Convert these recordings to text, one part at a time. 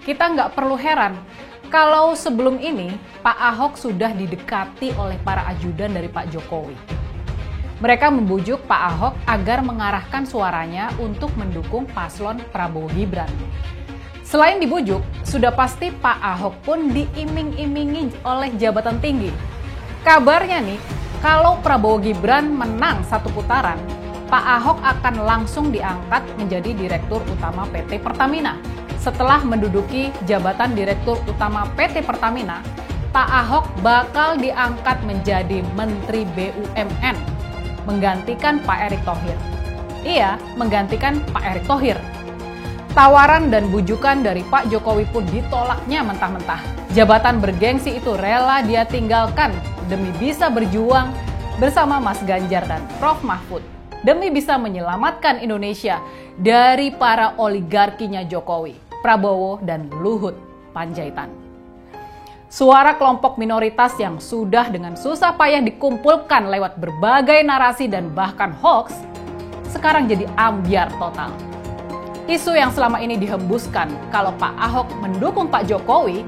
kita nggak perlu heran kalau sebelum ini Pak Ahok sudah didekati oleh para ajudan dari Pak Jokowi. Mereka membujuk Pak Ahok agar mengarahkan suaranya untuk mendukung paslon Prabowo Gibran. Selain dibujuk, sudah pasti Pak Ahok pun diiming-imingi oleh jabatan tinggi. Kabarnya nih, kalau Prabowo Gibran menang satu putaran, Pak Ahok akan langsung diangkat menjadi Direktur Utama PT Pertamina. Setelah menduduki jabatan Direktur Utama PT Pertamina, Pak Ahok bakal diangkat menjadi Menteri BUMN, menggantikan Pak Erick Thohir. Iya, menggantikan Pak Erick Thohir. Tawaran dan bujukan dari Pak Jokowi pun ditolaknya mentah-mentah. Jabatan bergengsi itu rela dia tinggalkan demi bisa berjuang bersama Mas Ganjar dan Prof Mahfud, demi bisa menyelamatkan Indonesia dari para oligarkinya Jokowi, Prabowo, dan Luhut Panjaitan. Suara kelompok minoritas yang sudah dengan susah payah dikumpulkan lewat berbagai narasi dan bahkan hoax, sekarang jadi ambyar total. Isu yang selama ini dihembuskan kalau Pak Ahok mendukung Pak Jokowi,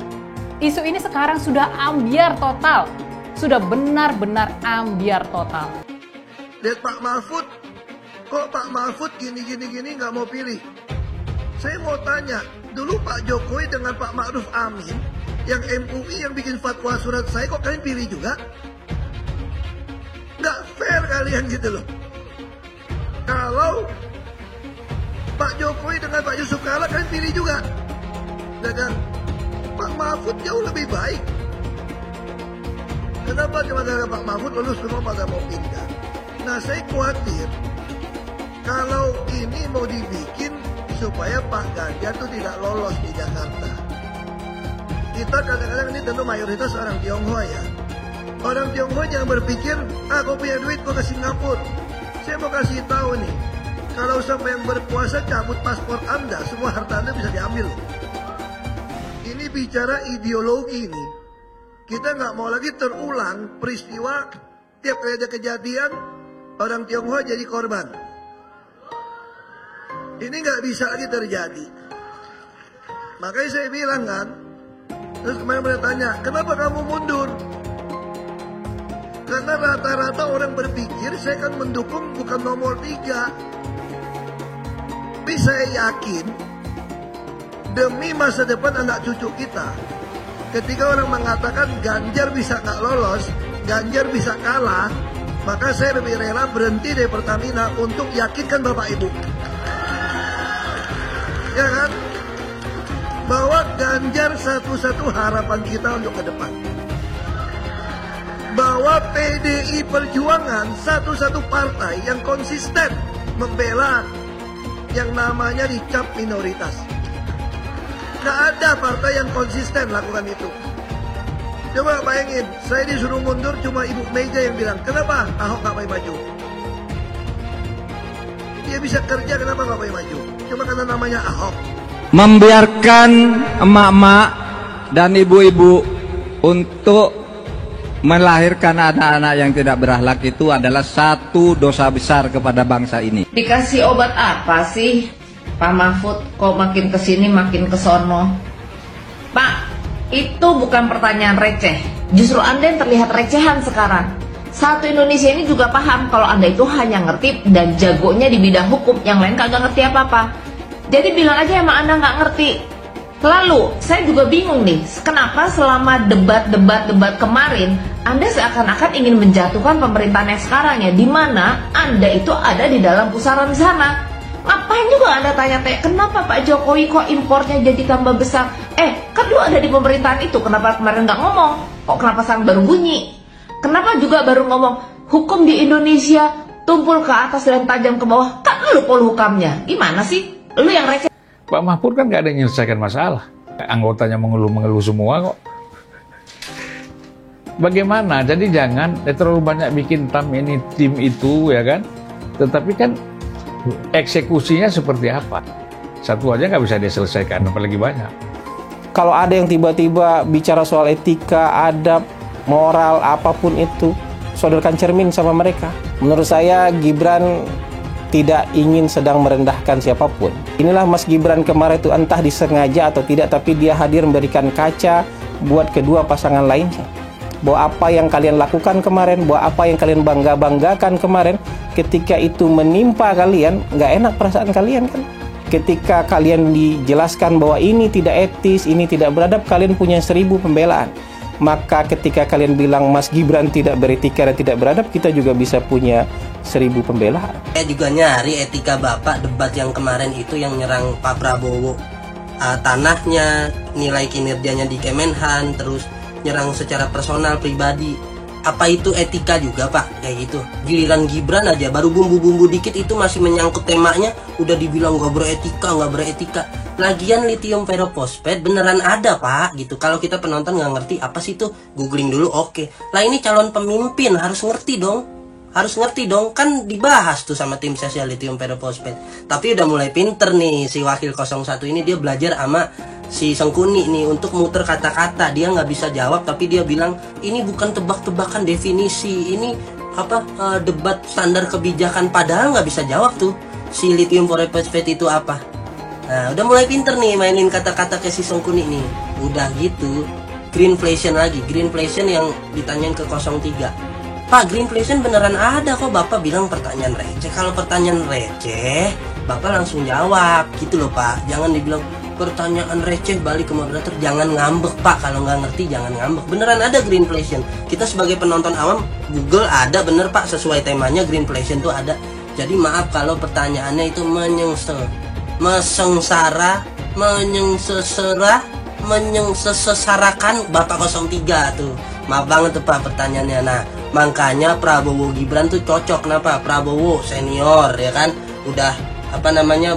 isu ini sekarang sudah ambyar total. Sudah benar-benar ambyar total. Lihat Pak Mahfud, kok Pak Mahfud gini nggak mau pilih? Saya mau tanya, dulu Pak Jokowi dengan Pak Ma'ruf Amin, yang MUI yang bikin fatwa surat saya, kok kalian pilih juga? Nggak fair kalian gitu loh. Kalau Pak Jokowi dengan Pak Yusuf Kala kalian pilih juga. Dan Pak Mahfud jauh lebih baik. Kenapa cuma gara Pak Mahfud lalu semua pada mau pindah? Nah, saya khawatir kalau ini mau dibikin supaya Pak Ganjar itu tidak lolos di Jakarta. Kita kadang-kadang ini tentu mayoritas orang Tionghoa ya. Orang Tionghoa jangan berpikir, kau punya duit kau ke Singapura. Saya mau kasih tahu nih, kalau sampai yang berkuasa cabut paspor Anda, semua harta Anda bisa diambil. Ini bicara ideologi nih. Kita nggak mau lagi terulang peristiwa tiap kali ada kejadian orang Tionghoa jadi korban. Ini nggak bisa lagi terjadi. Makanya saya bilang kan, terus kemarin mereka tanya, kenapa kamu mundur? Karena rata-rata orang berpikir saya kan mendukung bukan nomor 3. Tapi saya yakin demi masa depan anak cucu kita, ketika orang mengatakan Ganjar bisa nggak lolos, Ganjar bisa kalah, maka saya lebih rela berhenti dari Pertamina untuk yakinkan Bapak Ibu, ya kan, bahwa Ganjar satu-satu harapan kita untuk ke depan, bahwa PDI Perjuangan satu-satu partai yang konsisten membela yang namanya dicap minoritas. Gak ada partai yang konsisten lakukan itu. Coba bayangin, saya disuruh mundur cuma Ibu Mega yang bilang, kenapa Ahok gak mau maju? Dia bisa kerja, kenapa gak mau maju? Cuma karena namanya Ahok. Membiarkan emak-emak dan ibu-ibu untuk melahirkan anak-anak yang tidak berakhlak itu adalah satu dosa besar kepada bangsa ini. Dikasih obat apa sih Pak Mahfud, kok makin kesini makin kesono? Pak, itu bukan pertanyaan receh. Justru Anda yang terlihat recehan sekarang. Satu Indonesia ini juga paham kalau Anda itu hanya ngerti dan jagonya di bidang hukum, yang lain kagak ngerti apa-apa. Jadi bilang aja emang Anda nggak ngerti. Lalu, saya juga bingung nih, kenapa selama debat kemarin, Anda seakan-akan ingin menjatuhkan pemerintahan yang sekarang ya, di mana Anda itu ada di dalam pusaran sana. Ngapain juga Anda tanya-tanya, kenapa Pak Jokowi kok impornya jadi tambah besar? Kan dulu ada di pemerintahan itu, kenapa kemarin nggak ngomong? Kok kenapa sekarang baru bunyi? Kenapa juga baru ngomong, hukum di Indonesia tumpul ke atas dan tajam ke bawah? Kan lu polhukamnya, gimana sih? Lu yang receh. Pak Mahfud kan gak ada yang menyelesaikan masalah. Anggotanya mengeluh-mengeluh semua kok. Bagaimana? Jadi jangan terlalu banyak bikin tim itu ya kan. Tetapi kan eksekusinya seperti apa? Satu aja nggak bisa diselesaikan, apalagi banyak. Kalau ada yang tiba-tiba bicara soal etika, adab, moral, apapun itu, sodorkan cermin sama mereka. Menurut saya Gibran tidak ingin sedang merendahkan siapapun. Inilah Mas Gibran kemarin itu entah disengaja atau tidak, tapi dia hadir memberikan kaca buat kedua pasangan lainnya. Bahwa apa yang kalian lakukan kemarin, bahwa apa yang kalian bangga-banggakan kemarin, ketika itu menimpa kalian, nggak enak perasaan kalian kan? Ketika kalian dijelaskan bahwa ini tidak etis, ini tidak beradab, kalian punya 1000 pembelaan. Maka ketika kalian bilang Mas Gibran tidak beretika dan tidak beradab, kita juga bisa punya 1000 pembelaan. Saya juga nyari etika Bapak debat yang kemarin itu yang nyerang Pak Prabowo, tanahnya, nilai kinerjanya di Kemenhan, terus nyerang secara personal pribadi. Apa itu etika juga Pak? Kayak gitu. Giliran Gibran aja baru bumbu-bumbu dikit itu masih menyangkut temanya, udah dibilang nggak beretika. Lagian lithium peroxide beneran ada Pak gitu. Kalau kita penonton nggak ngerti apa sih itu, googling dulu oke. Lah ini calon pemimpin harus ngerti dong. Kan dibahas tuh sama tim sesial lithium peroxide. Tapi udah mulai pinter nih si wakil 01 ini, dia belajar sama si Sengkuni nih untuk muter kata-kata. Dia nggak bisa jawab tapi dia bilang ini bukan tebak-tebakan definisi, ini debat standar kebijakan, padahal nggak bisa jawab tuh si lithium peroxide itu apa. Nah udah mulai pinter nih mainin kata-kata ke si Sengkuni nih. Udah gitu greenflation lagi, greenflation yang ditanyain ke 03. Pak, greenflation beneran ada kok, Bapak bilang pertanyaan receh. Kalau pertanyaan receh, Bapak langsung jawab gitu loh Pak. Jangan dibilang pertanyaan receh balik ke moderator. Jangan ngambek Pak, kalau nggak ngerti jangan ngambek. Beneran ada greenflation. Kita sebagai penonton awam, Google ada bener Pak, sesuai temanya greenflation tuh ada. Jadi maaf kalau pertanyaannya itu menyengsarakan Bapak 03 tuh. Maaf banget tuh Pak pertanyaannya. Nah makanya Prabowo Gibran tuh cocok. Kenapa? Prabowo senior ya kan, udah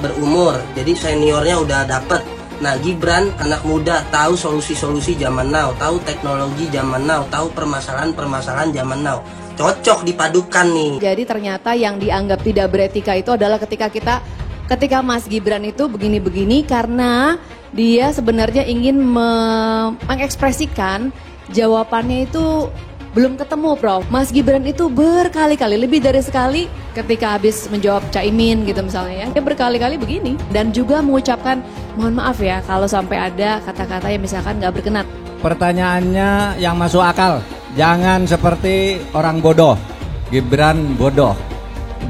berumur, jadi seniornya udah dapet. Nah Gibran anak muda, tahu solusi-solusi zaman now, tahu teknologi zaman now, tahu permasalahan zaman now. Cocok dipadukan nih. Jadi ternyata yang dianggap tidak beretika itu adalah ketika Mas Gibran itu begini-begini karena dia sebenarnya ingin mengekspresikan jawabannya itu belum ketemu Prof. Mas Gibran itu berkali-kali, lebih dari sekali ketika habis menjawab Caimin gitu misalnya ya, dia berkali-kali begini dan juga mengucapkan mohon maaf ya kalau sampai ada kata-kata yang misalkan nggak berkenan. Pertanyaannya yang masuk akal, jangan seperti orang bodoh. Gibran bodoh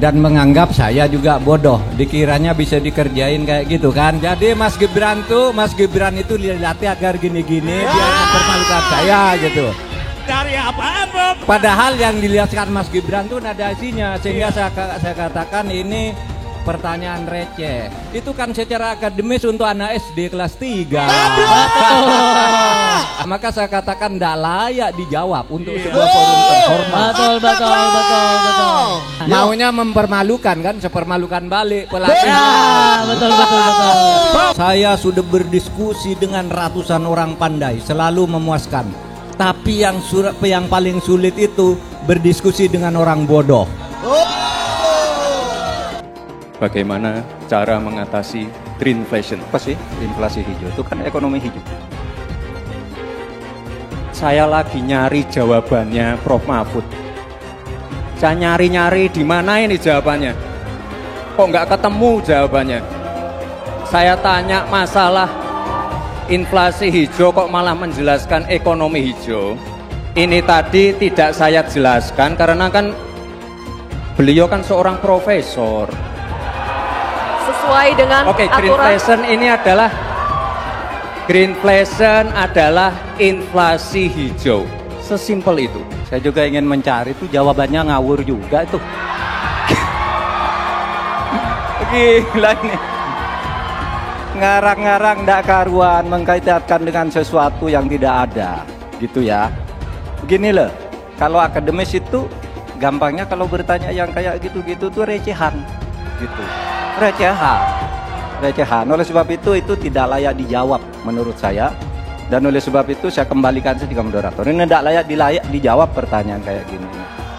dan menganggap saya juga bodoh, dikiranya bisa dikerjain kayak gitu kan. Jadi Mas Gibran itu dilatih agar gini-gini biar mempermalukan saya gitu. Dari apa-apa. Padahal yang dilihatkan Mas Gibran tuh nada isinya, sehingga saya katakan ini pertanyaan receh. Itu kan secara akademis untuk anak SD kelas 3. Maka saya katakan tidak layak dijawab untuk sebuah forum terhormat. Betul. Maunya mempermalukan kan, sepermalukan balik pelatih. Betul. Saya sudah berdiskusi dengan ratusan orang pandai, selalu memuaskan. Tapi yang paling sulit itu berdiskusi dengan orang bodoh. Bagaimana cara mengatasi greenflation? Apa sih inflasi hijau? Itu kan ekonomi hijau. Saya lagi nyari jawabannya Prof. Mahfud. Saya nyari-nyari di mana ini jawabannya. Kok nggak ketemu jawabannya? Saya tanya masalah inflasi hijau kok malah menjelaskan ekonomi hijau. Ini tadi tidak saya jelaskan karena kan beliau kan seorang profesor. Sesuai dengan greenflation adalah inflasi hijau. Sesimpel itu. Saya juga ingin mencari itu jawabannya ngawur juga itu. Gila ini. Ngarang-ngarang ndak karuan, mengkaitkan dengan sesuatu yang tidak ada gitu ya. Begini loh, kalau akademis itu gampangnya kalau bertanya yang kayak gitu-gitu tuh recehan gitu. Recehan. Oleh sebab itu tidak layak dijawab menurut saya. Dan oleh sebab itu saya kembalikan saja ke moderator. Ini tidak layak dijawab pertanyaan kayak gini.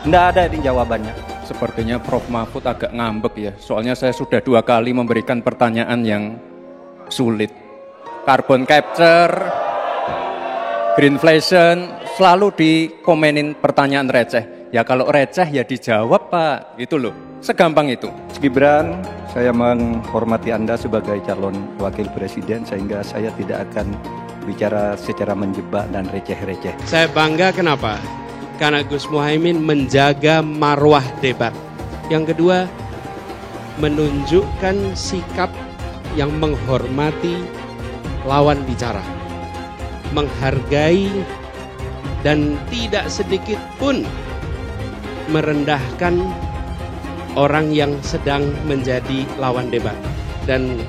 Tidak ada di jawabannya. Sepertinya Prof. Mahfud agak ngambek ya. Soalnya saya sudah 2 kali memberikan pertanyaan yang sulit. Carbon capture, greenflation, selalu dikomenin pertanyaan receh. Ya kalau receh ya dijawab Pak, itu loh, segampang itu. Mas Gibran, saya menghormati Anda sebagai calon wakil presiden sehingga saya tidak akan bicara secara menjebak dan receh-receh. Saya bangga kenapa? Karena Gus Muhaimin menjaga marwah debat. Yang kedua, menunjukkan sikap yang menghormati lawan bicara, menghargai dan tidak sedikit pun merendahkan orang yang sedang menjadi lawan debat. Dan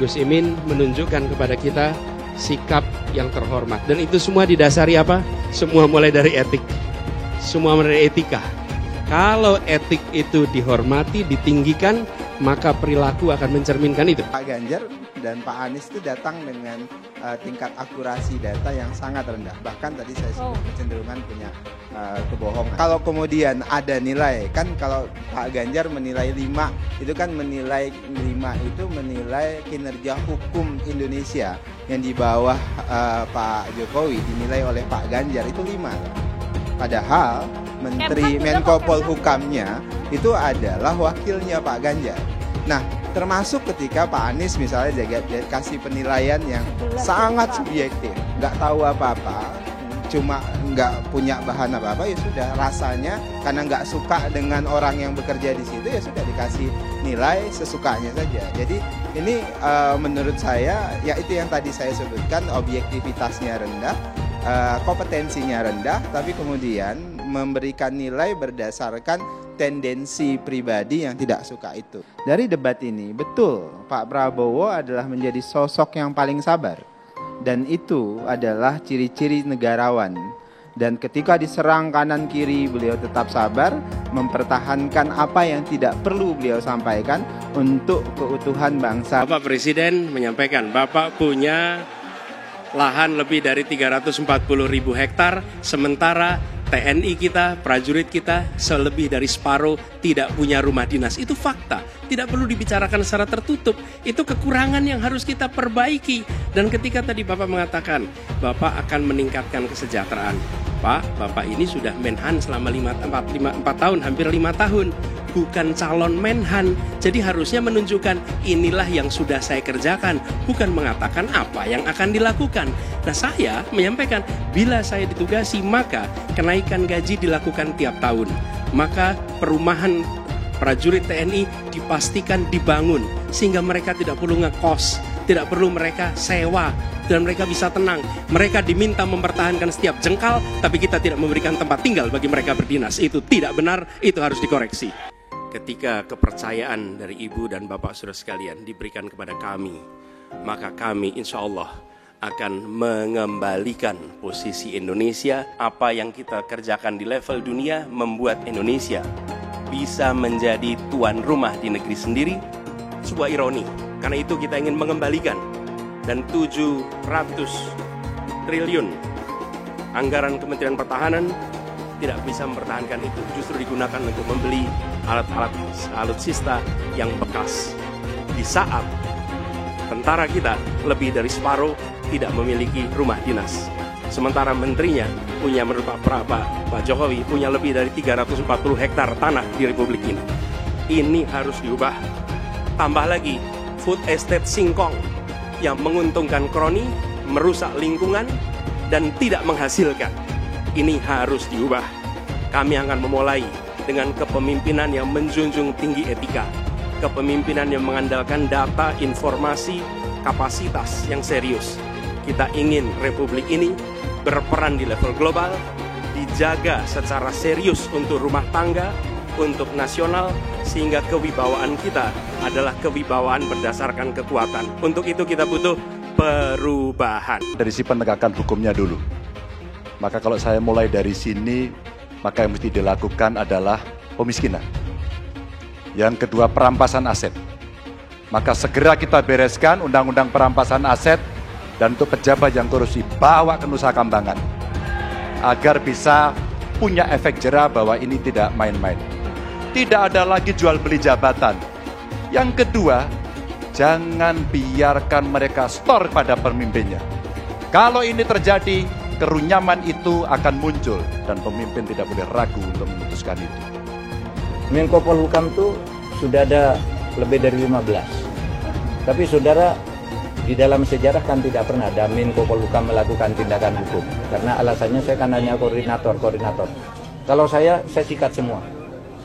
Gus Imin menunjukkan kepada kita sikap yang terhormat. Dan itu semua didasari apa? Semua mulai dari etik. Semua mulai dari etika. Kalau etik itu dihormati, ditinggikan, maka perilaku akan mencerminkan itu. Pak Ganjar dan Pak Anies itu datang dengan tingkat akurasi data yang sangat rendah. Bahkan tadi saya sebut kecenderungan punya kebohongan. Kalau kemudian ada nilai, kan kalau Pak Ganjar menilai 5, itu kan menilai 5 itu menilai kinerja hukum Indonesia yang di bawah Pak Jokowi dinilai oleh Pak Ganjar itu 5. Padahal Menteri Menko Polhukamnya itu adalah wakilnya Pak Ganjar. Nah, termasuk ketika Pak Anies misalnya kasih penilaian yang sangat subjektif, nggak tahu apa-apa, cuma nggak punya bahan apa-apa, ya sudah rasanya karena nggak suka dengan orang yang bekerja di situ, ya sudah dikasih nilai sesukanya saja. Jadi ini menurut saya, ya itu yang tadi saya sebutkan, objektivitasnya rendah, kompetensinya rendah, tapi kemudian memberikan nilai berdasarkan tendensi pribadi yang tidak suka itu. Dari debat ini, betul Pak Prabowo adalah menjadi sosok yang paling sabar. Dan itu adalah ciri-ciri negarawan. Dan ketika diserang kanan kiri, beliau tetap sabar, mempertahankan apa yang tidak perlu beliau sampaikan untuk keutuhan bangsa. Bapak Presiden menyampaikan, Bapak punya lahan lebih dari 340.000 hektar, sementara TNI kita, prajurit kita, selebih dari separuh tidak punya rumah dinas. Itu fakta, tidak perlu dibicarakan secara tertutup. Itu kekurangan yang harus kita perbaiki. Dan ketika tadi Bapak mengatakan, Bapak akan meningkatkan kesejahteraan. Pak, Bapak ini sudah Menhan selama 4 tahun, hampir 5 tahun. Bukan calon Menhan, jadi harusnya menunjukkan inilah yang sudah saya kerjakan, bukan mengatakan apa yang akan dilakukan. Nah, saya menyampaikan bila saya ditugasi maka kenaikan gaji dilakukan tiap tahun, maka perumahan prajurit TNI dipastikan dibangun sehingga mereka tidak perlu ngekos, tidak perlu mereka sewa, dan mereka bisa tenang. Mereka diminta mempertahankan setiap jengkal, tapi kita tidak memberikan tempat tinggal bagi mereka berdinas. Itu tidak benar, itu harus dikoreksi. Ketika kepercayaan dari Ibu dan Bapak saudara sekalian diberikan kepada kami, maka kami insya Allah akan mengembalikan posisi Indonesia. Apa yang kita kerjakan di level dunia membuat Indonesia bisa menjadi tuan rumah di negeri sendiri. Sebuah ironi, karena itu kita ingin mengembalikan. Dan 700 triliun anggaran Kementerian Pertahanan tidak bisa mempertahankan itu, justru digunakan untuk membeli alat-alat alutsista yang bekas. Di saat tentara kita lebih dari separuh tidak memiliki rumah dinas, sementara menterinya punya, menurut Pak Jokowi punya lebih dari 340 hektar tanah di Republik ini. Ini harus diubah. Tambah lagi food estate singkong yang menguntungkan kroni, merusak lingkungan dan tidak menghasilkan. Ini harus diubah. Kami akan memulai dengan kepemimpinan yang menjunjung tinggi etika, kepemimpinan yang mengandalkan data, informasi, kapasitas yang serius. Kita ingin Republik ini berperan di level global, dijaga secara serius untuk rumah tangga, untuk nasional, sehingga kewibawaan kita adalah kewibawaan berdasarkan kekuatan. Untuk itu kita butuh perubahan. Dari si penegakan hukumnya dulu. Maka kalau saya mulai dari sini, maka yang mesti dilakukan adalah pemiskinan. Yang kedua, perampasan aset. Maka segera kita bereskan undang-undang perampasan aset, dan untuk pejabat yang korupsi bawa ke Nusa Kambangan agar bisa punya efek jera bahwa ini tidak main-main. Tidak ada lagi jual beli jabatan. Yang kedua, jangan biarkan mereka store pada pemimpinnya. Kalau ini terjadi, kerunyaman itu akan muncul dan pemimpin tidak boleh ragu untuk memutuskan itu. Menko Polhukam itu sudah ada lebih dari 15. Tapi saudara, di dalam sejarah kan tidak pernah ada Menko Polhukam melakukan tindakan hukum. Karena alasannya saya kan hanya koordinator. Kalau saya sikat semua.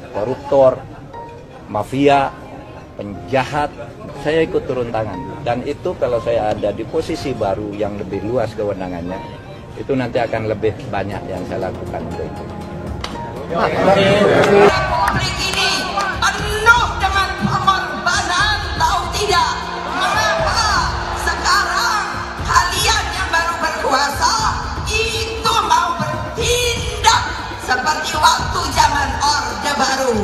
Koruptor, mafia, penjahat, saya ikut turun tangan. Dan itu kalau saya ada di posisi baru yang lebih luas kewenangannya, itu nanti akan lebih banyak yang saya lakukan untuk itu. Republik ini penuh dengan pengorbanan, tahu tidak? Mengapa sekarang kalian yang baru berkuasa itu mau bertindak seperti waktu zaman Orde Baru?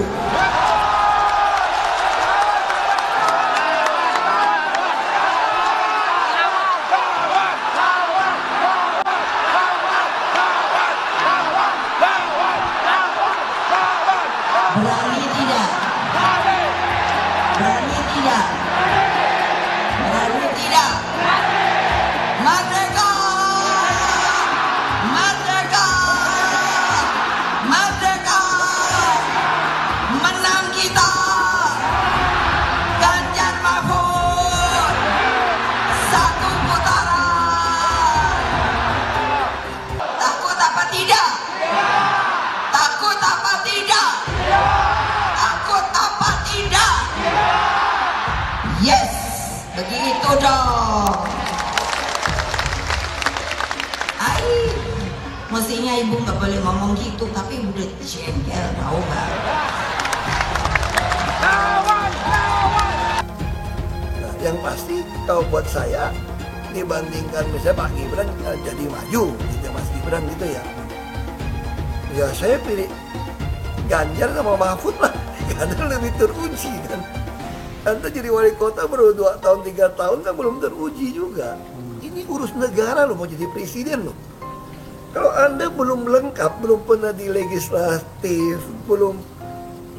Berani tidak? Berani tidak? Berani tidak? Merdeka! Merdeka! Merdeka! Menang kita! Ganjar Mahfud! Satu putaran! Takut apa tidak? Takut apa tidak? Takut apa tidak? Yes, begitu dong. Mestinya ibu nggak boleh ngomong gitu, tapi udah jengkel tahu nggak? Nah, yang pasti kalau buat saya dibandingkan misalnya Pak Gibran jadi maju gitu, Mas Gibran gitu ya. Ya saya pilih Ganjar sama Mahfud lah, karena lebih teruji kan. Anda jadi wali kota baru 2 tahun 3 tahun kan belum teruji juga. Ini urus negara loh, mau jadi presiden loh. Kalau Anda belum lengkap, belum pernah di legislatif, belum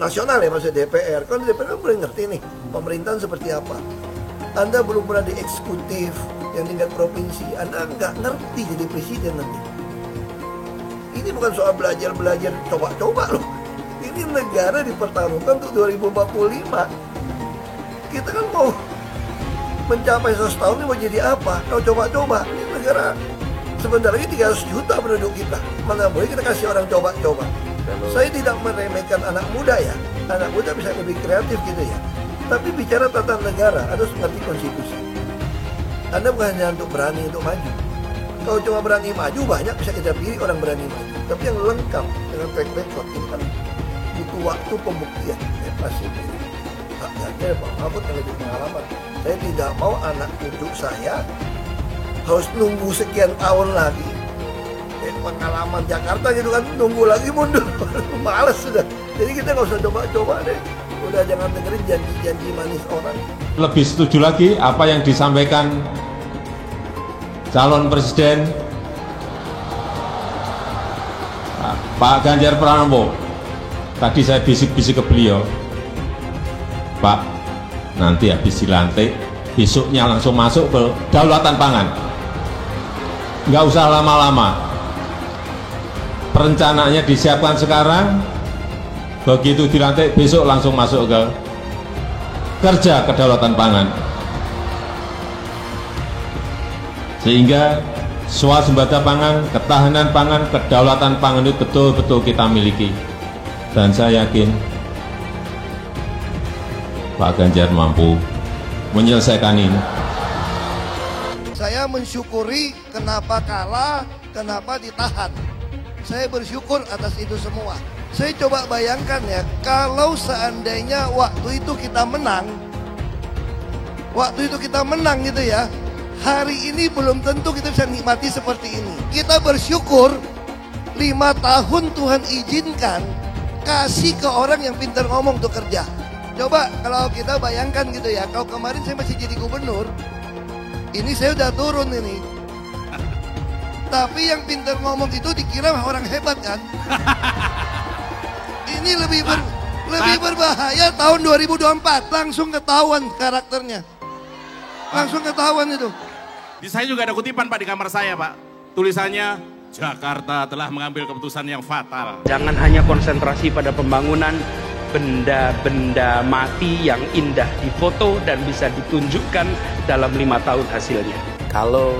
nasional ya maksudnya DPR. Kan DPR kan boleh ngerti nih pemerintahan seperti apa. Anda belum pernah di eksekutif yang tingkat provinsi, Anda nggak ngerti jadi presiden nanti. Ini bukan soal belajar-belajar coba-coba loh. Ini negara dipertaruhkan untuk 2045. Kita kan mau mencapai 100 tahun ini mau jadi apa? Kalau coba-coba, ini negara sebentar lagi 300 juta penduduk kita. Mana boleh kita kasih orang coba-coba. Saya tidak meremehkan anak muda ya. Anak muda bisa lebih kreatif gitu ya. Tapi bicara tata negara, harus mengerti konstitusi. Anda bukan hanya untuk berani untuk maju. Kalau cuma berani maju, banyak bisa kita pilih orang berani maju. Tapi yang lengkap dengan track record ini kan butuh waktu pembuktian. Ya pasti Pak Ganjar, Pak Mahfud yang lebih pengalaman. Saya tidak mau anak cucu saya harus nunggu sekian tahun lagi. Pengalaman Jakarta gitu kan, nunggu lagi mundur. Males sudah. Jadi kita nggak usah coba-coba deh. Udah jangan dengerin janji-janji manis orang. Lebih setuju lagi apa yang disampaikan calon presiden Pak Ganjar Pranowo. Tadi saya bisik-bisik ke beliau, Pak, nanti habis dilantik, besoknya langsung masuk ke kedaulatan pangan. Nggak usah lama-lama. Perencanaannya disiapkan sekarang, begitu dilantik besok langsung masuk ke kerja kedaulatan pangan. Sehingga swasembada pangan, ketahanan pangan, kedaulatan pangan itu betul-betul kita miliki. Dan saya yakin Pak Ganjar mampu menyelesaikan ini. Saya mensyukuri kenapa kalah, kenapa ditahan. Saya bersyukur atas itu semua. Saya coba bayangkan ya, kalau seandainya waktu itu kita menang gitu ya, hari ini belum tentu kita bisa nikmati seperti ini. Kita bersyukur 5 tahun Tuhan izinkan kasih ke orang yang pintar ngomong untuk kerja. Coba kalau kita bayangkan gitu ya, kalau kemarin saya masih jadi gubernur, ini saya udah turun ini. Tapi yang pintar ngomong itu dikira orang hebat kan? Ini lebih berbahaya tahun 2024, langsung ketahuan karakternya. Langsung ketahuan itu. Di saya juga ada kutipan Pak di kamar saya Pak. Tulisannya, Jakarta telah mengambil keputusan yang fatal. Jangan hanya konsentrasi pada pembangunan benda-benda mati yang indah difoto dan bisa ditunjukkan dalam 5 tahun hasilnya. Kalau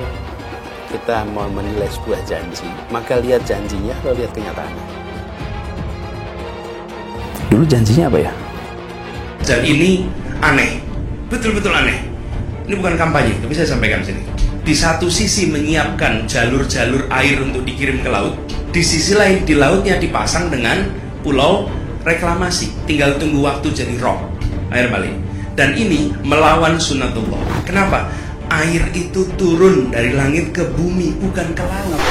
kita mau menilai sebuah janji, maka lihat janjinya atau lihat kenyataannya. Dulu janjinya apa ya? Dan ini aneh, betul-betul aneh. Ini bukan kampanye, tapi saya sampaikan sini. Di satu sisi menyiapkan jalur-jalur air untuk dikirim ke laut, di sisi lain di lautnya dipasang dengan pulau reklamasi, tinggal tunggu waktu jadi rob, air balik. Dan ini melawan sunnatullah. Kenapa? Air itu turun dari langit ke bumi, bukan ke laut.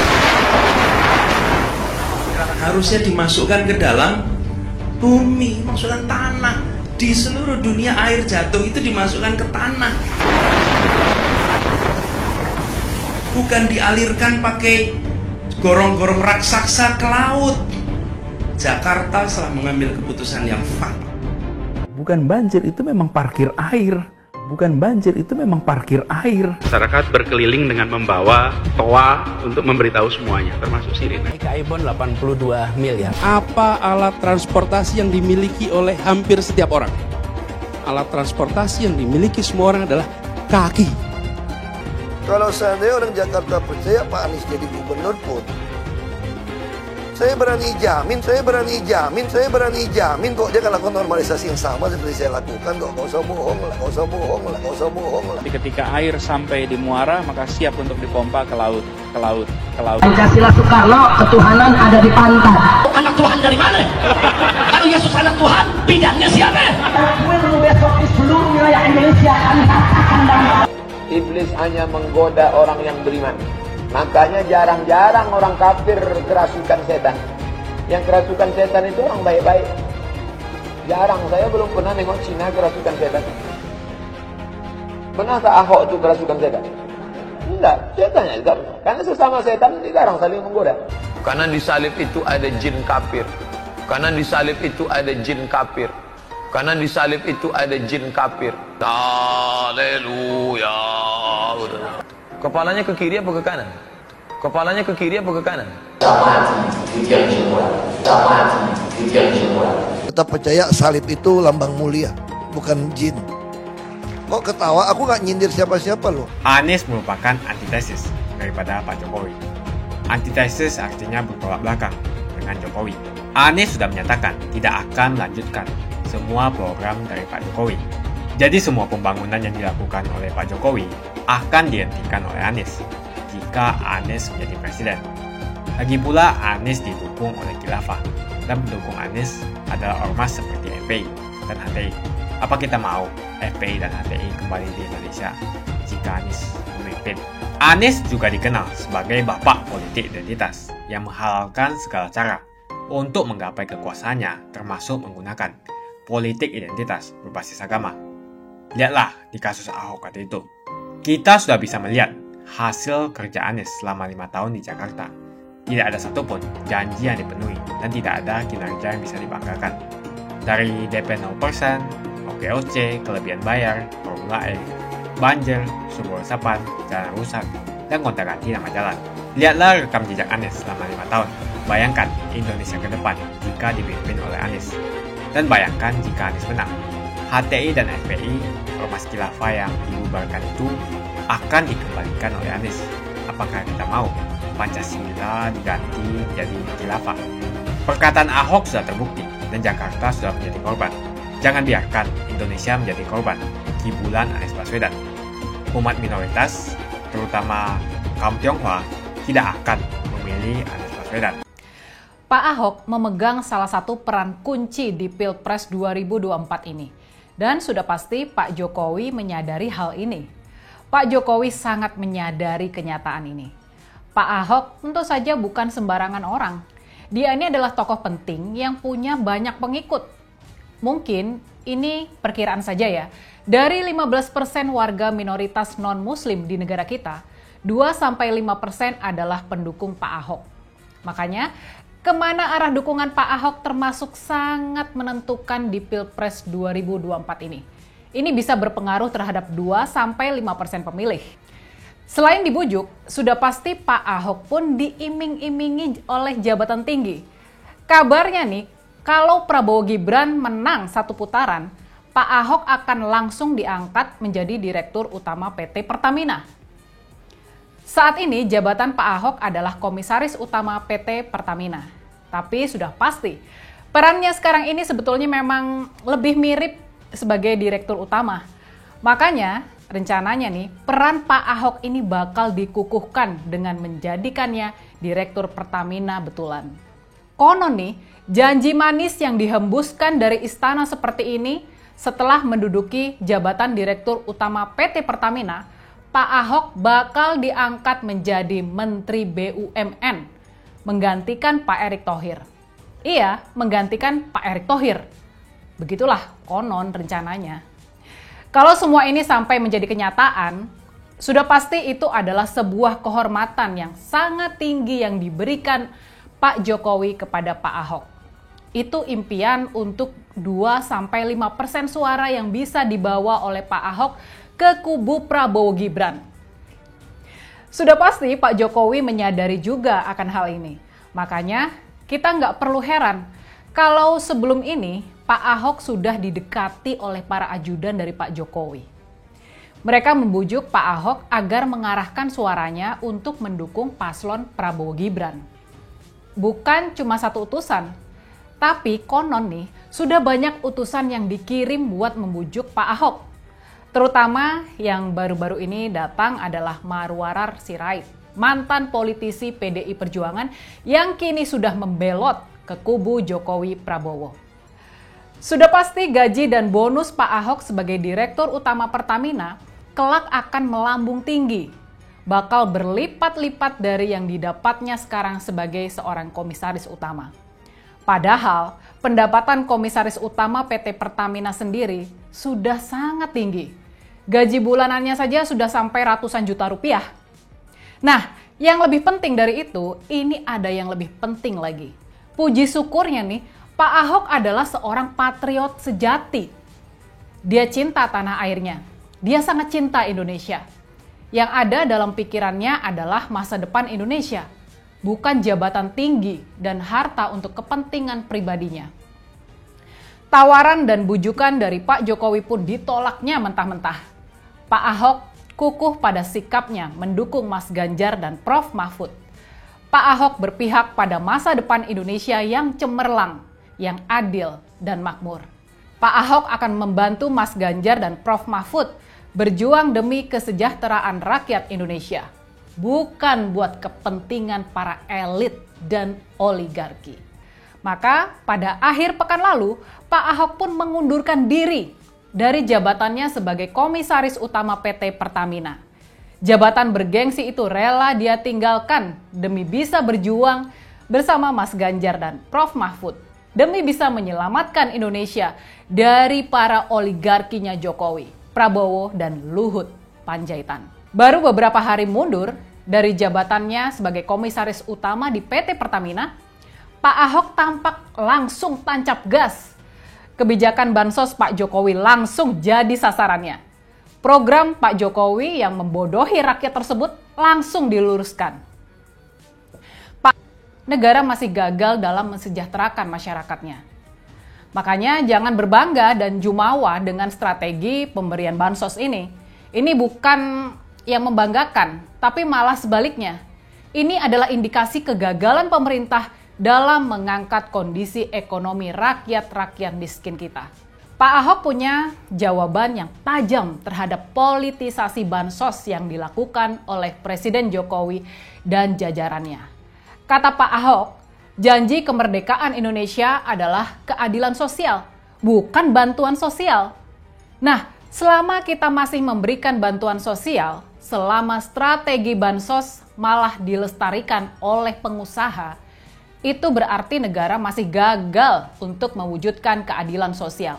Harusnya dimasukkan ke dalam bumi, masukkan tanah. Di seluruh dunia air jatuh itu dimasukkan ke tanah, bukan dialirkan pakai gorong-gorong raksasa ke laut. Jakarta telah mengambil keputusan yang fatal. Bukan banjir, itu memang parkir air. Bukan banjir, itu memang parkir air. Masyarakat berkeliling dengan membawa toa untuk memberitahu semuanya, termasuk sirine. Aibon 82 miliar. Apa alat transportasi yang dimiliki oleh hampir setiap orang? Alat transportasi yang dimiliki semua orang adalah kaki. Kalau seandainya orang Jakarta percaya Pak Anies jadi gubernur pun, saya berani jamin kok dia akan lakukan normalisasi yang sama seperti saya lakukan kok. Gak usah bohong lah. Ketika air sampai di muara, maka siap untuk dipompa ke laut. Pancasila Soekarno, ketuhanan ada di pantat. Anak Tuhan dari mana? Kalau Yesus anak Tuhan, bidangnya siapa? Besok di seluruh wilayah Indonesia kami katakan damai. Iblis hanya menggoda orang yang beriman. Makanya jarang-jarang orang kafir kerasukan setan. Yang kerasukan setan itu orang baik-baik. Jarang, saya belum pernah nengok Cina kerasukan setan. Pernah tak Ahok itu kerasukan setan? Enggak, setannya juga. Karena sesama setan jarang saling menggoda. Karena di salib itu ada jin kafir. Karena di salib itu ada jin kafir. Karena di salib itu ada jin kafir. Haleluya. Kepalanya ke kiri apa ke kanan? Kepalanya ke kiri apa ke kanan? Tetap percaya salib itu lambang mulia, bukan jin. Kok ketawa? Aku nggak nyindir siapa-siapa loh. Anies merupakan antitesis daripada Pak Jokowi. Antitesis artinya bertolak belakang dengan Jokowi. Anies sudah menyatakan tidak akan melanjutkan semua program dari Pak Jokowi. Jadi semua pembangunan yang dilakukan oleh Pak Jokowi akan dihentikan oleh Anies jika Anies menjadi presiden. Lagi pula Anies didukung oleh khilafah dan pendukung Anies adalah ormas seperti FPI dan HTI. Apa kita mau FPI dan HTI kembali di Indonesia jika Anies memimpin? Anies juga dikenal sebagai bapak politik identitas yang menghalalkan segala cara untuk menggapai kekuasaannya, termasuk menggunakan politik identitas berbasis agama. Lihatlah di kasus Ahok waktu itu. Kita sudah bisa melihat hasil kerja Anies selama 5 tahun di Jakarta. Tidak ada satupun janji yang dipenuhi dan tidak ada kinerja yang bisa dibanggakan. Dari DP 0%, OKOC, kelebihan bayar, Formula E, banjir, sumber resapan, jalan rusak, dan gonta-ganti nama jalan. Lihatlah rekam jejak Anies selama 5 tahun. Bayangkan Indonesia ke depan jika dipimpin oleh Anies. Dan bayangkan jika Anies menang. HTI dan FPI, ormas khilafah yang dibubarkan itu akan dikembalikan oleh Anies. Apakah kita mau Pancasila diganti jadi khilafah? Perkataan Ahok sudah terbukti dan Jakarta sudah menjadi korban. Jangan biarkan Indonesia menjadi korban kibulan Anies Baswedan. Umat minoritas, terutama kaum Tionghoa, tidak akan memilih Anies Baswedan. Pak Ahok memegang salah satu peran kunci di Pilpres 2024 ini. Dan sudah pasti Pak Jokowi menyadari hal ini. Pak Jokowi sangat menyadari kenyataan ini. Pak Ahok tentu saja bukan sembarangan orang. Dia ini adalah tokoh penting yang punya banyak pengikut. Mungkin ini perkiraan saja ya. Dari 15% warga minoritas non-muslim di negara kita, 2-5% adalah pendukung Pak Ahok. Makanya, kemana arah dukungan Pak Ahok termasuk sangat menentukan di Pilpres 2024 ini. Ini bisa berpengaruh terhadap 2-5% pemilih. Selain dibujuk, sudah pasti Pak Ahok pun diiming-imingi oleh jabatan tinggi. Kabarnya nih, kalau Prabowo Gibran menang satu putaran, Pak Ahok akan langsung diangkat menjadi Direktur Utama PT Pertamina. Saat ini jabatan Pak Ahok adalah Komisaris Utama PT Pertamina. Tapi sudah pasti, perannya sekarang ini sebetulnya memang lebih mirip sebagai Direktur Utama. Makanya, rencananya nih, peran Pak Ahok ini bakal dikukuhkan dengan menjadikannya Direktur Pertamina betulan. Konon nih, janji manis yang dihembuskan dari istana seperti ini setelah menduduki jabatan Direktur Utama PT Pertamina, Pak Ahok bakal diangkat menjadi Menteri BUMN, menggantikan Pak Erick Thohir. Iya, menggantikan Pak Erick Thohir. Begitulah konon rencananya. Kalau semua ini sampai menjadi kenyataan, sudah pasti itu adalah sebuah kehormatan yang sangat tinggi yang diberikan Pak Jokowi kepada Pak Ahok. Itu impian untuk 2-5% suara yang bisa dibawa oleh Pak Ahok ke kubu Prabowo Gibran. Sudah pasti Pak Jokowi menyadari juga akan hal ini. Makanya kita nggak perlu heran kalau sebelum ini Pak Ahok sudah didekati oleh para ajudan dari Pak Jokowi. Mereka membujuk Pak Ahok agar mengarahkan suaranya untuk mendukung paslon Prabowo Gibran. Bukan cuma satu utusan, tapi konon nih sudah banyak utusan yang dikirim buat membujuk Pak Ahok. Terutama yang baru-baru ini datang adalah Marwarar Sirait, mantan politisi PDI Perjuangan yang kini sudah membelot ke kubu Jokowi Prabowo. Sudah pasti gaji dan bonus Pak Ahok sebagai Direktur Utama Pertamina kelak akan melambung tinggi. Bakal berlipat-lipat dari yang didapatnya sekarang sebagai seorang komisaris utama. Padahal pendapatan komisaris utama PT Pertamina sendiri sudah sangat tinggi. Gaji bulanannya saja sudah sampai ratusan juta rupiah. Nah, yang lebih penting dari itu, ini ada yang lebih penting lagi. Puji syukurnya nih, Pak Ahok adalah seorang patriot sejati. Dia cinta tanah airnya. Dia sangat cinta Indonesia. Yang ada dalam pikirannya adalah masa depan Indonesia, bukan jabatan tinggi dan harta untuk kepentingan pribadinya. Tawaran dan bujukan dari Pak Jokowi pun ditolaknya mentah-mentah. Pak Ahok kukuh pada sikapnya mendukung Mas Ganjar dan Prof. Mahfud. Pak Ahok berpihak pada masa depan Indonesia yang cemerlang, yang adil dan makmur. Pak Ahok akan membantu Mas Ganjar dan Prof. Mahfud berjuang demi kesejahteraan rakyat Indonesia, bukan buat kepentingan para elit dan oligarki. Maka pada akhir pekan lalu, Pak Ahok pun mengundurkan diri dari jabatannya sebagai Komisaris Utama PT Pertamina. Jabatan bergengsi itu rela dia tinggalkan demi bisa berjuang bersama Mas Ganjar dan Prof. Mahfud, demi bisa menyelamatkan Indonesia dari para oligarkinya Jokowi, Prabowo, dan Luhut Panjaitan. Baru beberapa hari mundur dari jabatannya sebagai Komisaris Utama di PT Pertamina, Pak Ahok tampak langsung tancap gas. Kebijakan bansos Pak Jokowi langsung jadi sasarannya. Program Pak Jokowi yang membodohi rakyat tersebut langsung diluruskan. Negara masih gagal dalam mensejahterakan masyarakatnya. Makanya jangan berbangga dan jumawa dengan strategi pemberian bansos ini. Ini bukan yang membanggakan, tapi malah sebaliknya. Ini adalah indikasi kegagalan pemerintah dalam mengangkat kondisi ekonomi rakyat miskin kita. Pak Ahok punya jawaban yang tajam terhadap politisasi bansos yang dilakukan oleh Presiden Jokowi dan jajarannya. Kata Pak Ahok, janji kemerdekaan Indonesia adalah keadilan sosial, bukan bantuan sosial. Nah, selama kita masih memberikan bantuan sosial, selama strategi bansos malah dilestarikan oleh pengusaha, itu berarti negara masih gagal untuk mewujudkan keadilan sosial.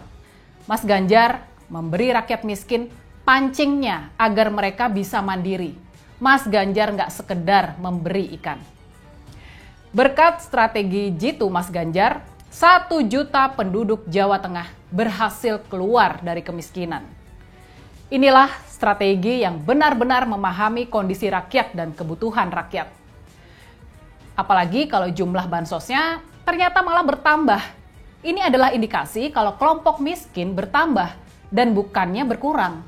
Mas Ganjar memberi rakyat miskin pancingnya agar mereka bisa mandiri. Mas Ganjar nggak sekedar memberi ikan. Berkat strategi jitu Mas Ganjar, 1 juta penduduk Jawa Tengah berhasil keluar dari kemiskinan. Inilah strategi yang benar-benar memahami kondisi rakyat dan kebutuhan rakyat. Apalagi kalau jumlah bansosnya ternyata malah bertambah. Ini adalah indikasi kalau kelompok miskin bertambah dan bukannya berkurang.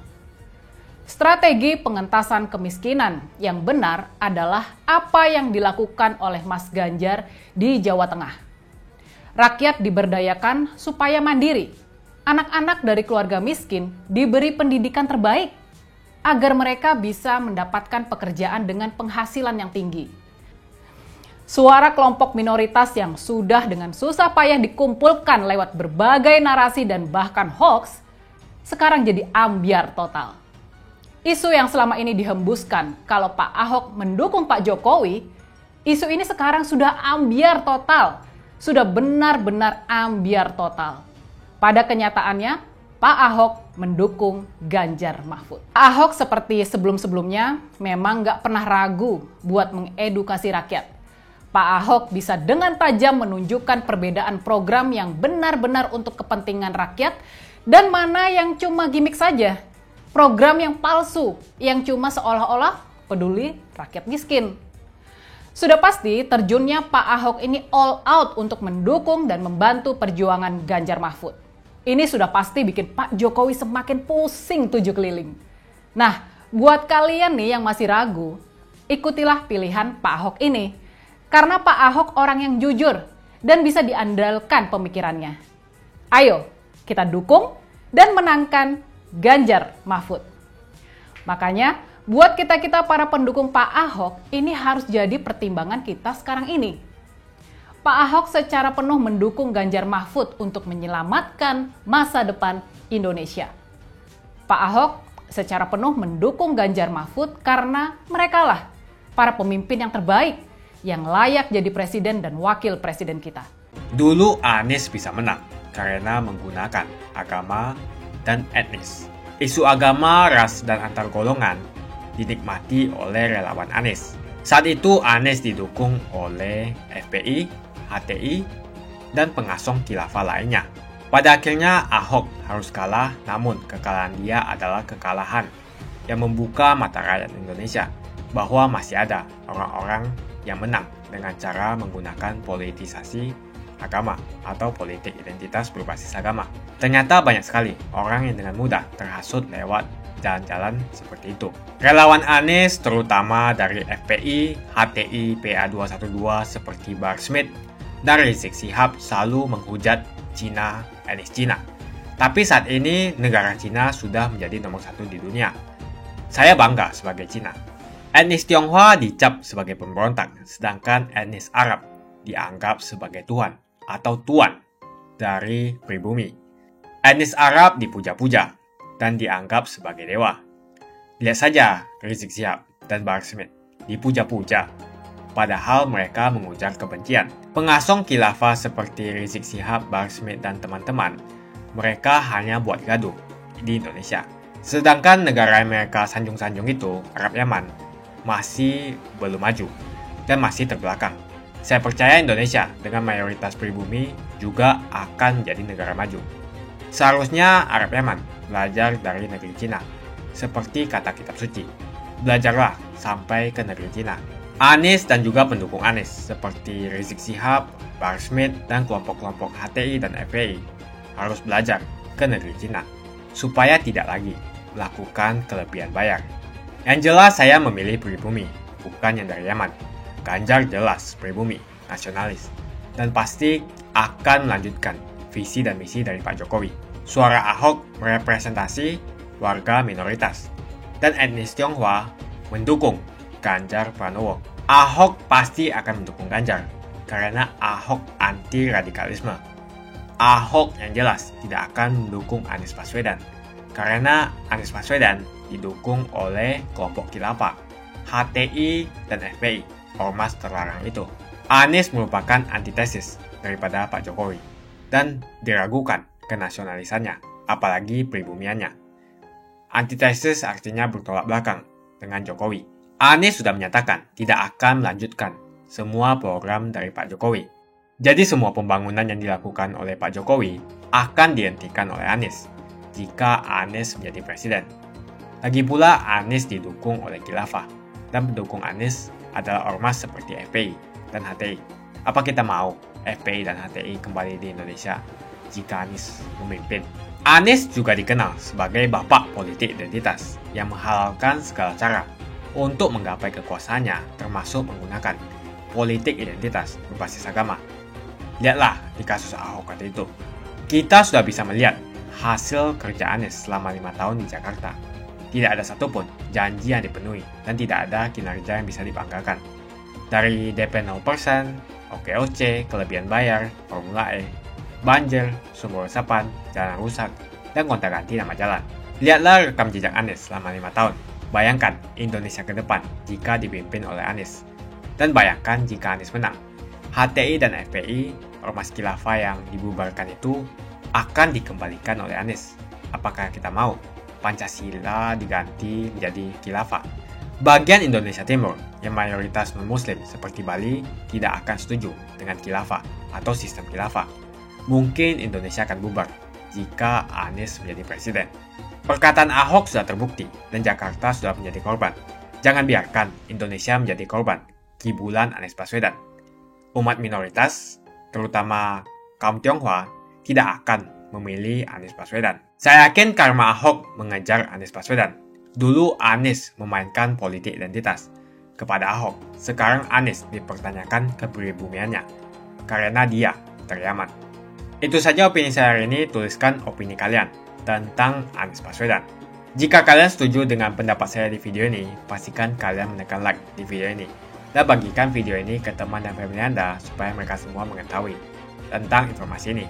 Strategi pengentasan kemiskinan yang benar adalah apa yang dilakukan oleh Mas Ganjar di Jawa Tengah. Rakyat diberdayakan supaya mandiri. Anak-anak dari keluarga miskin diberi pendidikan terbaik agar mereka bisa mendapatkan pekerjaan dengan penghasilan yang tinggi. Suara kelompok minoritas yang sudah dengan susah payah dikumpulkan lewat berbagai narasi dan bahkan hoax, sekarang jadi ambyar total. Isu yang selama ini dihembuskan kalau Pak Ahok mendukung Pak Jokowi, isu ini sekarang sudah ambyar total, sudah benar-benar ambyar total. Pada kenyataannya, Pak Ahok mendukung Ganjar Mahfud. Pak Ahok seperti sebelum-sebelumnya memang nggak pernah ragu buat mengedukasi rakyat. Pak Ahok bisa dengan tajam menunjukkan perbedaan program yang benar-benar untuk kepentingan rakyat dan mana yang cuma gimmick saja. Program yang palsu, yang cuma seolah-olah peduli rakyat miskin. Sudah pasti terjunnya Pak Ahok ini all out untuk mendukung dan membantu perjuangan Ganjar Mahfud. Ini sudah pasti bikin Pak Jokowi semakin pusing 7 keliling. Nah, buat kalian nih yang masih ragu, ikutilah pilihan Pak Ahok ini. Karena Pak Ahok orang yang jujur dan bisa diandalkan pemikirannya. Ayo, kita dukung dan menangkan Ganjar Mahfud. Makanya, buat kita-kita para pendukung Pak Ahok, ini harus jadi pertimbangan kita sekarang ini. Pak Ahok secara penuh mendukung Ganjar Mahfud untuk menyelamatkan masa depan Indonesia. Pak Ahok secara penuh mendukung Ganjar Mahfud karena merekalah para pemimpin yang terbaik yang layak jadi presiden dan wakil presiden kita. Dulu Anies bisa menang karena menggunakan agama dan etnis. Isu agama, ras, dan antar golongan dinikmati oleh relawan Anies. Saat itu Anies didukung oleh FPI, HTI, dan pengasong khilafah lainnya. Pada akhirnya Ahok harus kalah, namun kekalahan dia adalah kekalahan yang membuka mata rakyat Indonesia bahwa masih ada orang-orang yang menang dengan cara menggunakan politisasi agama atau politik identitas berbasis agama. Ternyata banyak sekali orang yang dengan mudah terhasut lewat jalan-jalan seperti itu. Relawan Anies terutama dari FPI, HTI, PA212 seperti Bar Smith dan Rizik Syihab selalu menghujat Cina, etnis Cina. Tapi saat ini negara Cina sudah menjadi nomor 1 di dunia. Saya bangga sebagai Cina. Etnis Tionghoa dicap sebagai pemberontak, sedangkan etnis Arab dianggap sebagai Tuhan atau tuan dari pribumi. Etnis Arab dipuja-puja dan dianggap sebagai dewa. Lihat saja Rizik Syihab dan Bar Smith dipuja-puja, padahal mereka mengujar kebencian. Pengasong khilafah seperti Rizik Syihab, Bar Smith, dan teman-teman, mereka hanya buat gaduh di Indonesia. Sedangkan negara yang mereka sanjung-sanjung itu, Arab Yaman, masih belum maju dan masih terbelakang. Saya percaya Indonesia dengan mayoritas pribumi juga akan menjadi negara maju. Seharusnya Arab Yaman belajar dari negeri Cina, seperti kata kitab suci. Belajarlah sampai ke negeri Cina. Anies dan juga pendukung Anies seperti Rizik Syihab, Bar Smith, dan kelompok-kelompok HTI dan FPI harus belajar ke negeri Cina supaya tidak lagi melakukan kelebihan bayar. Yang jelas saya memilih pribumi, bukan yang dari Yaman. Ganjar jelas pribumi, nasionalis, dan pasti akan melanjutkan visi dan misi dari Pak Jokowi. Suara Ahok merepresentasi warga minoritas, dan etnis Tionghoa mendukung Ganjar Pranowo. Ahok pasti akan mendukung Ganjar, karena Ahok anti radikalisme. Ahok yang jelas tidak akan mendukung Anies Baswedan, karena Anies Baswedan didukung oleh kelompok khilafah, HTI, dan FPI, ormas terlarang itu. Anies merupakan antitesis daripada Pak Jokowi, dan diragukan kenasionalisannya, apalagi pribumiannya. Antitesis artinya bertolak belakang dengan Jokowi. Anies sudah menyatakan tidak akan melanjutkan semua program dari Pak Jokowi. Jadi semua pembangunan yang dilakukan oleh Pak Jokowi akan dihentikan oleh Anies jika Anies menjadi presiden. Lagi pula Anies didukung oleh khilafah, dan pendukung Anies adalah ormas seperti FPI dan HTI. Apa kita mau FPI dan HTI kembali di Indonesia jika Anies memimpin? Anies juga dikenal sebagai bapak politik identitas yang menghalalkan segala cara untuk menggapai kekuasaannya, termasuk menggunakan politik identitas berbasis agama. Lihatlah di kasus Ahok tadi itu. Kita sudah bisa melihat hasil kerja Anies selama 5 tahun di Jakarta. Tidak ada satupun janji yang dipenuhi dan tidak ada kinerja yang bisa dibanggakan. Dari DP 0%, OKOC, kelebihan bayar, Formula E, banjir, sumber resapan, jalan rusak, dan gonta-ganti nama jalan. Lihatlah rekam jejak Anies selama 5 tahun. Bayangkan Indonesia ke depan jika dipimpin oleh Anies. Dan bayangkan jika Anies menang. HTI dan FPI, ormas khilafah yang dibubarkan itu, akan dikembalikan oleh Anies. Apakah kita mau Pancasila diganti menjadi khilafah? Bagian Indonesia Timur yang mayoritas non-muslim seperti Bali tidak akan setuju dengan khilafah atau sistem khilafah. Mungkin Indonesia akan bubar jika Anies menjadi presiden. Perkataan Ahok sudah terbukti dan Jakarta sudah menjadi korban. Jangan biarkan Indonesia menjadi korban kibulan Anies Baswedan. Umat minoritas, terutama kaum Tionghoa, tidak akan memilih Anies Baswedan. Saya yakin karma Ahok mengejar Anies Baswedan. Dulu Anies memainkan politik identitas kepada Ahok. Sekarang Anies dipertanyakan kepribumiannya karena dia teriaman. Itu saja opini saya hari ini. Tuliskan opini kalian tentang Anies Baswedan. Jika kalian setuju dengan pendapat saya di video ini, pastikan kalian menekan like di video ini dan bagikan video ini ke teman dan family Anda supaya mereka semua mengetahui tentang informasi ini.